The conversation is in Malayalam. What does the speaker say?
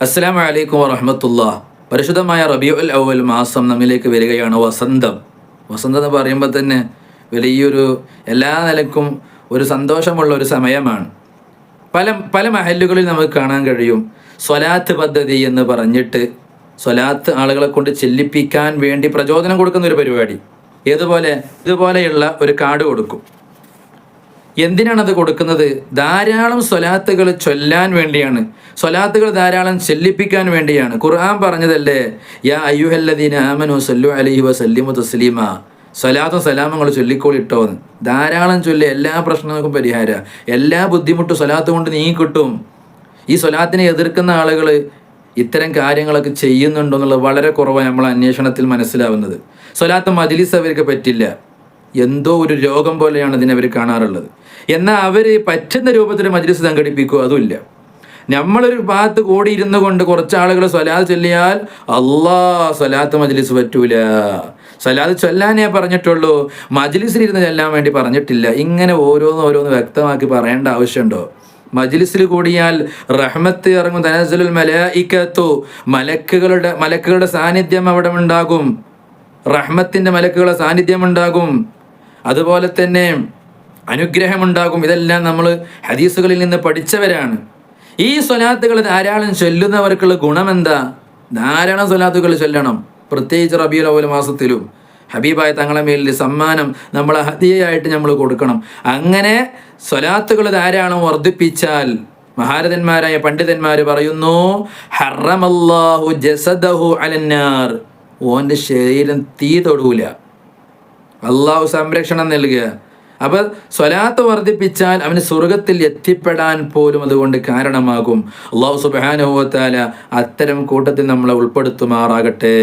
അസ്സലാമു അലൈക്കും വറഹ്മത്തുള്ളാഹി. പരിശുദ്ധമായ റബീഉൽ അവ്വൽ മാസം നമ്മിലേക്ക് വരികയാണ്. വസന്തം എന്ന് പറയുമ്പോൾ തന്നെ വലിയൊരു എല്ലാ നിലക്കും ഒരു സന്തോഷമുള്ള ഒരു സമയമാണ്. പല പല മഹല്ലുകളിൽ നമുക്ക് കാണാൻ കഴിയും സ്വലാത്ത് പദ്ധതി എന്ന് പറഞ്ഞിട്ട് സ്വലാത്ത് ആളുകളെ കൊണ്ട് ചെല്ലിപ്പിക്കാൻ വേണ്ടി പ്രചോദനം കൊടുക്കുന്ന ഒരു പരിപാടി. ഇതുപോലെയുള്ള ഒരു കാർഡ് കൊടുക്കും. എന്തിനാണത് കൊടുക്കുന്നത്? ധാരാളം സ്വലാത്തുകൾ ചൊല്ലാൻ വേണ്ടിയാണ്, സ്വലാത്തുകൾ ധാരാളം ചെല്ലിപ്പിക്കാൻ വേണ്ടിയാണ്. ഖുർആൻ പറഞ്ഞതല്ലേ, യാ അയ്യുഹല്ലദീന ആമനു സല്ലു അലൈഹി വസല്ലിമു തസ്ലീമ, സ്വലാത്തും സലാമുകൾ ചൊല്ലിക്കോളിട്ടോന്ന്. ധാരാളം ചൊല്ലി എല്ലാ പ്രശ്നങ്ങൾക്കും പരിഹാരം, എല്ലാ ബുദ്ധിമുട്ടും സ്വലാത്ത് കൊണ്ട് നീങ്ങിക്കിട്ടും. ഈ സ്വലാത്തിനെ എതിർക്കുന്ന ആളുകൾ ഇത്തരം കാര്യങ്ങളൊക്കെ ചെയ്യുന്നുണ്ടോ എന്നുള്ളത് വളരെ കുറവാണ് നമ്മളെ അന്വേഷണത്തിൽ മനസ്സിലാവുന്നത്. സ്വലാത്ത് മജ്‌ലിസ് അവർക്ക് പറ്റില്ല, എന്തോ ഒരു രോഗം പോലെയാണ് ഇതിനെ അവർ കാണാറുള്ളത്. എന്നാൽ അവർ പറ്റുന്ന രൂപത്തിൽ മജ്‌ലിസ് സംഘടിപ്പിക്കുക അതുമില്ല. നമ്മളൊരു ഭാഗത്ത് കൂടി ഇരുന്നു കൊണ്ട് കുറച്ച് ആളുകൾ സ്വലാത്ത് ചൊല്ലിയാൽ സ്വലാത്ത് മജ്‌ലിസ് പറ്റൂല, സ്വലാത്ത് ചൊല്ലാനേ പറഞ്ഞിട്ടുള്ളൂ, മജ്‌ലിസിലിരുന്ന് ചൊല്ലാൻ വേണ്ടി പറഞ്ഞിട്ടില്ല. ഇങ്ങനെ ഓരോന്ന് വ്യക്തമാക്കി പറയേണ്ട ആവശ്യമുണ്ടോ? മജ്‌ലിസിൽ കൂടിയാൽ റഹ്മത്ത് ഇറങ്ങും, തനസ്സലുൽ മലായികത്തു, മലക്കുകളുടെ സാന്നിധ്യം അവിടെ ഉണ്ടാകും, റഹ്മത്തിൻ്റെ മലക്കുകളുടെ സാന്നിധ്യം ഉണ്ടാകും, അതുപോലെ തന്നെ അനുഗ്രഹമുണ്ടാകും. ഇതെല്ലാം നമ്മൾ ഹദീസുകളിൽ നിന്ന് പഠിച്ചവരാണ്. ഈ സ്വലാത്തുകൾ ധാരാളം ചൊല്ലുന്നവർക്കുള്ള ഗുണമെന്താ? ധാരാളം സ്വലാത്തുകൾ ചൊല്ലണം, പ്രത്യേകിച്ച് റബീഉൽ അവ്വൽ മാസത്തിലും. ഹബീബായ തങ്ങളെ മേലിൽ സമ്മാനം നമ്മൾ ഹദിയയായിട്ട് നമ്മൾ കൊടുക്കണം. അങ്ങനെ സ്വലാത്തുകൾ ധാരാളം വർദ്ധിപ്പിച്ചാൽ മഹാരഥന്മാരായ പണ്ഡിതന്മാർ പറയുന്നു, ഹറമല്ലാഹു ജസദഹു അലന്നാർ, ഓൻ്റെ ശരീരം തീ തൊടൂല, അള്ളാഹു സംരക്ഷണം നൽകുക. അപ്പോൾ സ്വലാത്ത് വർദ്ധിപ്പിച്ചാൽ അവന് സ്വർഗത്തിൽ എത്തിപ്പെടാൻ പോലും അതുകൊണ്ട് കാരണമാകും. അള്ളാഹു സുബ്ഹാനഹു വ തആല അത്തരം കൂട്ടത്തിൽ നമ്മളെ ഉൾപ്പെടുത്തുമാറാകട്ടെ.